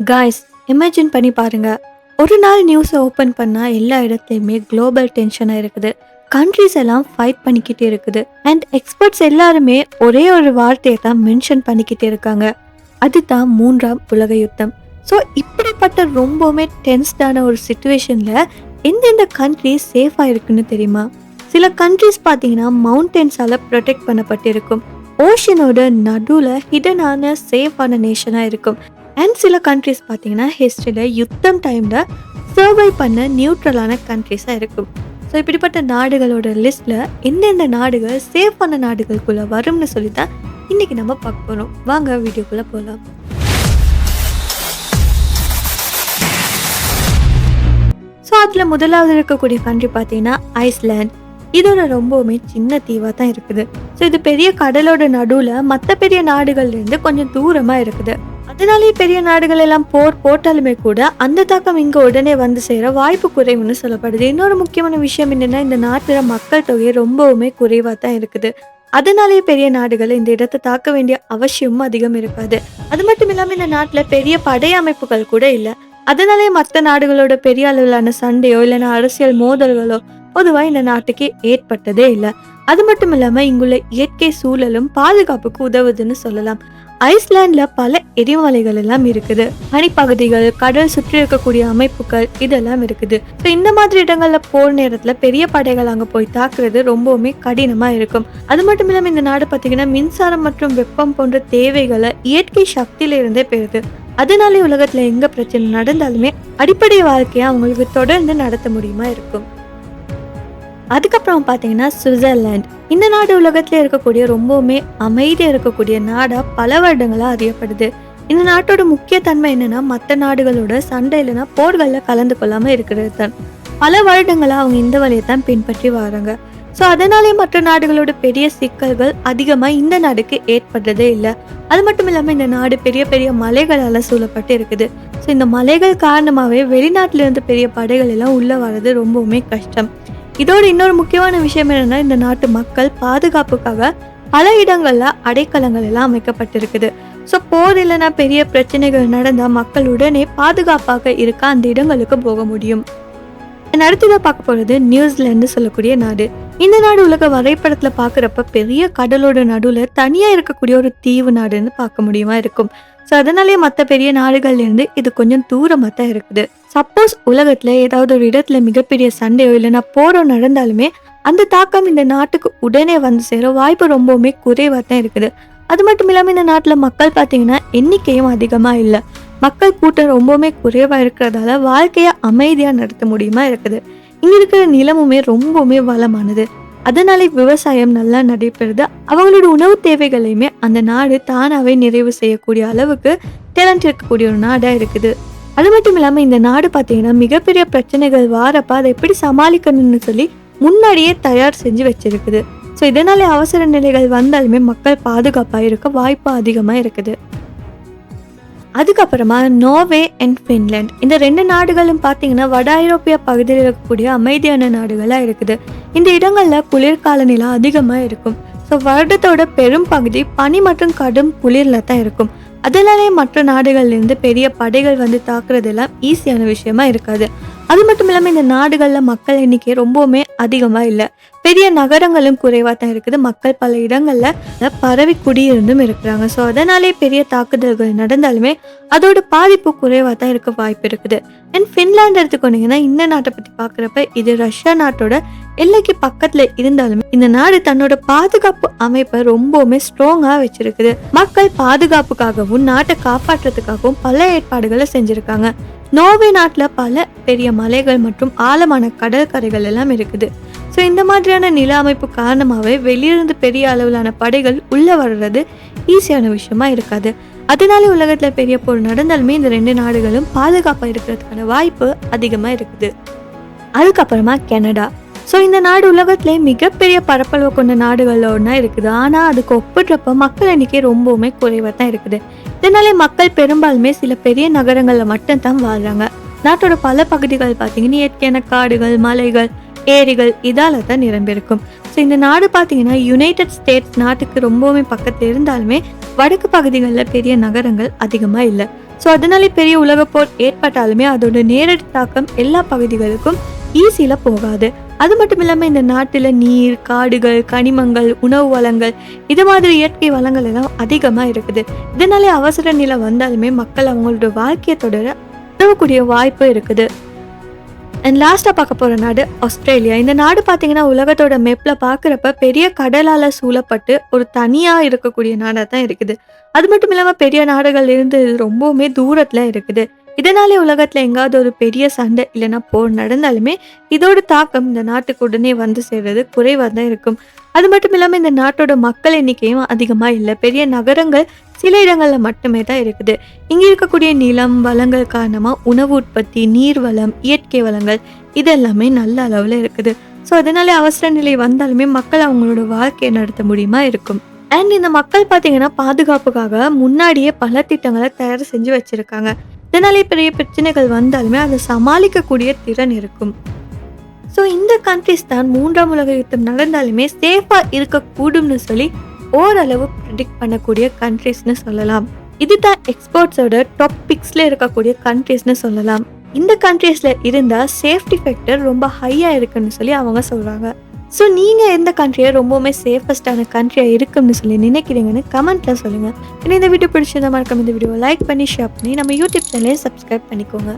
Guys, imagine பண்ணி பாருங்க. ஒரு நாள் நியூஸை ஓப்பன் பண்ணா எல்லா இடத்துலையுமே குளோபல் டென்ஷனாக இருக்குது. கண்ட்ரிஸ் எல்லாம் ஃபைட் பண்ணிக்கிட்டே இருக்குது. அண்ட் எக்ஸ்பர்ட்ஸ் எல்லாருமே ஒரே ஒரு வார்த்தையை தான் மென்ஷன் பண்ணிக்கிட்டே இருக்காங்க. அதுதான் மூன்றாம் உலக யுத்தம். ஸோ இப்படிப்பட்ட ரொம்பவுமே டென்ஸ்டான ஒரு சுச்சுவேஷனில் எந்தெந்த கண்ட்ரி சேஃபாக இருக்குன்னு தெரியுமா? சில கண்ட்ரிஸ் பார்த்தீங்கன்னா மவுண்டன்ஸால் ப்ரொடெக்ட் பண்ணப்பட்டிருக்கும். ஓஷனோட நடுவில் ஹிடனான சேஃபான நேஷனாக இருக்கும். அண்ட் சில கண்ட்ரிஸ் பார்த்தீங்கன்னா ஹிஸ்ட்ரியில் யுத்தம் டைமில் சர்வை பண்ண நியூட்ரலான கண்ட்ரிஸாக இருக்கும். ஸோ இப்படிப்பட்ட நாடுகளோட லிஸ்ட்டில் எந்தெந்த நாடுகள் சேஃபான நாடுகளுக்குள்ளே வரும்னு சொல்லி தான் இன்றைக்கி நம்ம பார்க்க போகிறோம். வாங்க வீடியோக்குள்ளே போகலாம். ஸோ அதில் முதலாவது இருக்கக்கூடிய கண்ட்ரி பார்த்தீங்கன்னா ஐஸ்லேண்ட். இதோட ரொம்பவுமே சின்ன தீவாக தான் இருக்குது. ஸோ இது பெரிய கடலோட நடுவில் மற்ற பெரிய நாடுகள்லேருந்து கொஞ்சம் தூரமாக இருக்குது. அதனாலே பெரிய நாடுகள் எல்லாம் போர் போட்டாலுமே கூட அந்த தாக்கம் இங்கே உடனே வந்து சேர வாய்ப்பு குறைவுன்னு சொல்லப்படுது. இன்னொரு முக்கியமான விஷயம் என்னென்னா, இந்த நாட்டில் மக்கள் தொகை ரொம்பவுமே குறைவாக தான் இருக்குது. அதனாலேயே பெரிய நாடுகள் இந்த இடத்தை தாக்க வேண்டிய அவசியமும் அதிகம் இருக்காது. அது மட்டும் இல்லாமல் இந்த நாட்டில் பெரிய படை அமைப்புகள் கூட இல்லை. அதனாலே மற்ற நாடுகளோட பெரிய அளவிலான சண்டையோ இல்லைன்னா அரசியல் மோதல்களோ பொதுவாக இந்த நாட்டுக்கு ஏற்பட்டதே இல்லை. அது மட்டும் இல்லாமல் இங்குள்ள இயற்கை சூழலும் பாதுகாப்புக்கு உதவுதுன்னு சொல்லலாம். ஐஸ்லாண்டில் பல எரிமலைகள் எல்லாம் இருக்குது. பனிப்பகுதிகள், கடல் சுற்றி இருக்கக்கூடிய அமைப்புகள் இதெல்லாம் இருக்குது. ஸோ இந்த மாதிரி இடங்கள்ல போர் நேரத்தில் பெரிய படைகள் அங்கே போய் தாக்குறது ரொம்பவுமே கடினமாக இருக்கும். அது மட்டும் இல்லாமல் இந்த நாடு பார்த்தீங்கன்னா மின்சாரம் மற்றும் வெப்பம் போன்ற தேவைகளை இயற்கை சக்தியிலிருந்தே பெறுது. அதனாலே உலகத்தில் எங்கே பிரச்சனை நடந்தாலுமே அடிப்படை வாழ்க்கையை அவங்களுக்கு தொடர்ந்து நடத்த முடியுமா இருக்கும். அதுக்கப்புறம் பார்த்தீங்கன்னா சுவிட்சர்லாந்து. இந்த நாடு உலகத்தில் இருக்கக்கூடிய ரொம்பவுமே அமைதியாக இருக்கக்கூடிய நாடாக பல வருடங்களாக அறியப்படுது. இந்த நாட்டோட முக்கிய தன்மை என்னன்னா, மற்ற நாடுகளோட சண்டை இல்லைன்னா போர்களில் கலந்து கொள்ளாமல் இருக்கிறது தான். பல வருடங்களாக அவங்க இந்த வழியை தான் பின்பற்றி வராங்க. ஸோ அதனாலே மற்ற நாடுகளோட பெரிய சிக்கல்கள் அதிகமாக இந்த நாடுக்கு ஏற்படுறதே இல்லை. அது மட்டும் இல்லாமல் இந்த நாடு பெரிய பெரிய மலைகளால் சூழப்பட்டு இருக்குது. ஸோ இந்த மலைகள் காரணமாகவே வெளிநாட்டிலிருந்து பெரிய படைகள் எல்லாம் உள்ளே வர்றது ரொம்பவுமே கஷ்டம். இதோட இன்னொரு முக்கியமான விஷயம் என்னன்னா, இந்த நாட்டு மக்கள் பாதுகாப்புக்காக பல இடங்கள்ல அடைக்கலங்கள் எல்லாம் அமைக்கப்பட்டிருக்குது. ஸோ போர் இல்லைன்னா பெரிய பிரச்சனைகள் நடந்தால் மக்கள் உடனே பாதுகாப்பாக இருக்க அந்த இடங்களுக்கு போக முடியும். அடுத்ததாக பார்க்க போகிறது நியூசிலாந்து சொல்லக்கூடிய நாடு. இந்த நாடு உலக வரைபடத்தில் பார்க்குறப்ப பெரிய கடலோட நடுவில் தனியாக இருக்கக்கூடிய ஒரு தீவு நாடுன்னு பார்க்க முடியுமா இருக்கும். ஸோ அதனாலே மற்ற பெரிய நாடுகள்லேருந்து இது கொஞ்சம் தூரமாக தான் இருக்குது. சப்போஸ் உலகத்தில் ஏதாவது ஒரு இடத்துல மிகப்பெரிய சண்டையோ இல்லைன்னா போரோ நடந்தாலுமே அந்த தாக்கம் இந்த நாட்டுக்கு உடனே வந்து சேர வாய்ப்பு ரொம்பவுமே குறைவாக தான் இருக்குது. அது மட்டும் இல்லாமல் இந்த நாட்டில் மக்கள் பார்த்தீங்கன்னா எண்ணிக்கையும் அதிகமாக இல்லை. மக்கள் கூட்டம் ரொம்பவுமே குறைவாக இருக்கிறதால வாழ்க்கையை அமைதியாக நடத்த முடியுமா இருக்குது. இங்கே இருக்கிற நிலமுமே ரொம்பவுமே வளமானது. அதனாலே விவசாயம் நல்லா நடைபெறுது. அவங்களோட உணவு தேவைகளையுமே அந்த நாடு தானாகவே நிறைவு செய்யக்கூடிய அளவுக்கு டேலண்ட் இருக்கக்கூடிய ஒரு நாடாக இருக்குது. அது மட்டும் இல்லாமல் இந்த நாடு பார்த்தீங்கன்னா மிகப்பெரிய பிரச்சனைகள் வாரப்ப அதை எப்படி சமாளிக்கணும்னு சொல்லி முன்னாடியே தயார் செஞ்சு வச்சிருக்குது. ஸோ இதனாலே அவசர நிலைகள் வந்தாலுமே மக்கள் பாதுகாப்பாக இருக்க வாய்ப்பு அதிகமாக இருக்குது. அதுக்கப்புறமா நார்வே அண்ட் ஃபின்லாந்து. இந்த ரெண்டு நாடுகளும் பார்த்தீங்கன்னா வட ஐரோப்பிய பகுதியில் இருக்கக்கூடிய அமைதியான நாடுகளாக இருக்குது. இந்த இடங்களில் குளிர்கால நிலை அதிகமாக இருக்கும். ஸோ வருடத்தோட பெரும் பகுதி பனி மற்றும் கடும் குளிரில் தான் இருக்கும். அதனாலே மற்ற நாடுகள்லேருந்து பெரிய படைகள் வந்து தாக்குறதெல்லாம் ஈஸியான விஷயமா இருக்காது. அது மட்டும் இல்லாமல் இந்த நாடுகளில் மக்கள் எண்ணிக்கை ரொம்பவுமே அதிகமாக இல்லை. பெரிய நகரங்களும் குறைவாக தான் இருக்குது. மக்கள் பல இடங்களில் பரவி குடியிருந்தும் இருக்கிறாங்க. ஸோ அதனாலே பெரிய தாக்குதல்கள் நடந்தாலுமே அதோட பாதிப்பு குறைவாக தான் இருக்க வாய்ப்பு இருக்குது. அண்ட் ஃபின்லாந்து எடுத்துக்கொண்டீங்கன்னா இந்த நாட்டை பற்றி பார்க்குறப்ப இது ரஷ்யா நாட்டோட எல்லைக்கு பக்கத்தில் இருந்தாலுமே இந்த நாடு தன்னோட பாதுகாப்பு அமைப்பை ரொம்பவுமே ஸ்ட்ராங்காக வச்சிருக்குது. மக்கள் பாதுகாப்புக்காகவும் நாட்டை காப்பாற்றுறதுக்காகவும் பல ஏற்பாடுகளை செஞ்சுருக்காங்க. நார்வே நாட்டில் பல பெரிய மலைகள் மற்றும் ஆழமான கடற்கரைகள் எல்லாம் இருக்குது. ஸோ இந்த மாதிரியான நில அமைப்பு காரணமாகவே வெளியிருந்து பெரிய அளவிலான படைகள் உள்ளே வர்றது ஈஸியான விஷயமா இருக்காது. அதனாலே உலகத்தில் பெரிய போர் நடந்தாலுமே இந்த ரெண்டு நாடுகளும் பாதுகாப்பாக இருக்கிறதுக்கான வாய்ப்பு அதிகமாக இருக்குது. அதுக்கப்புறமா கனடா. ஸோ இந்த நாடு உலகத்திலே மிகப்பெரிய பரப்பளவு கொண்ட நாடுகளில் ஒன்றா இருக்குது. ஆனால் அதுக்கு ஒப்பிடுறப்ப மக்கள் எண்ணிக்கை ரொம்பவுமே குறைவாக தான் இருக்குது. இதனாலே மக்கள் பெரும்பாலுமே சில பெரிய நகரங்களில் மட்டும்தான் வாழ்கிறாங்க. நாட்டோட பல பகுதிகள் பார்த்தீங்கன்னா இயற்கையான காடுகள், மலைகள், ஏரிகள் இதால தான் நிரம்பியிருக்கும். ஸோ இந்த நாடு பார்த்தீங்கன்னா யுனைடெட் ஸ்டேட்ஸ் நாட்டுக்கு ரொம்பவுமே பக்கத்தில் இருந்தாலுமே வடக்கு பகுதிகளில் பெரிய நகரங்கள் அதிகமாக இல்லை. ஸோ அதனாலே பெரிய உலகப்போர் ஏற்பட்டாலுமே அதோட நேரடி தாக்கம் எல்லா பகுதிகளுக்கும் ஈஸியில் போகாது. அது மட்டும் இல்லாமல் இந்த நாட்டில் நீர், காடுகள், கனிமங்கள், உணவு வளங்கள் இது மாதிரி இயற்கை வளங்கள் எல்லாம் அதிகமாக இருக்குது. இதனாலே அவசர நிலை வந்தாலுமே மக்கள் அவங்களோட வாழ்க்கையை தொடர உதவக்கூடிய வாய்ப்பு இருக்குது. அண்ட் லாஸ்ட்டாக பார்க்க போகிற நாடு ஆஸ்திரேலியா. இந்த நாடு பார்த்தீங்கன்னா உலகத்தோட மெப்பில் பார்க்குறப்ப பெரிய கடலால் சூழப்பட்டு ஒரு தனியாக இருக்கக்கூடிய நாடாக தான் இருக்குது. அது மட்டும் இல்லாமல் பெரிய நாடுகள் இருந்து இது ரொம்பவுமே தூரத்தில் இருக்குது. இதனாலே உலகத்தில் எங்காவது ஒரு பெரிய சண்டை இல்லைன்னா போர் நடந்தாலுமே இதோட தாக்கம் இந்த நாட்டுக்கு உடனே வந்து சேர்றது குறைவாக தான் இருக்கும். அது மட்டும் இல்லாமல் இந்த நாட்டோட மக்கள் எண்ணிக்கையும் அதிகமாக இல்லை. பெரிய நகரங்கள் சில இடங்களில் மட்டுமே தான் இருக்குது. இங்கே இருக்கக்கூடிய நிலம் வளங்கள் காரணமாக உணவு உற்பத்தி, நீர் வளம், இயற்கை வளங்கள் இதெல்லாமே நல்ல அளவில் இருக்குது. ஸோ அதனாலே அவசர நிலை வந்தாலுமே மக்கள் அவங்களோட வாழ்க்கையை நடத்த முடியுமா இருக்கும். அண்ட் இந்த மக்கள் பார்த்தீங்கன்னா பாதுகாப்புக்காக முன்னாடியே பல திட்டங்களை தயார் செஞ்சு வச்சுருக்காங்க. இதனாலே பெரிய பிரச்சனைகள் வந்தாலுமே அதை சமாளிக்கக்கூடிய திறன் இருக்கும். ஸோ இந்த கண்ட்ரிஸ் தான் 3ஆம் உலக யுத்தம் நடந்தாலுமே சேஃபாக இருக்கக்கூடும்னு சொல்லி ஓரளவு ப்ரிடிக்ட் பண்ணக்கூடிய கண்ட்ரிஸ்னு சொல்லலாம். இதுதான் எக்ஸ்போர்ட்ஸோட டாப் பிக்ஸில் இருக்கக்கூடிய கண்ட்ரிஸ்னு சொல்லலாம். இந்த கண்ட்ரிஸில் இருந்தால் சேஃப்டி ஃபேக்டர் ரொம்ப ஹையாக இருக்குன்னு சொல்லி அவங்க சொல்கிறாங்க. ஸோ நீங்கள் எந்த கண்ட்ரியை ரொம்பவுமே சேஃபஸ்டான கண்ட்ரியாக இருக்குன்னு சொல்லி நினைக்கிறீங்கன்னு கமெண்ட்டில் சொல்லுங்கள். இந்த வீடியோ பிடிச்சிருந்தா மறக்காம இந்த வீடியோவை லைக் பண்ணி ஷேர் பண்ணி நம்ம யூடியூப் சேனலை சப்ஸ்கிரைப் பண்ணிக்கோங்க.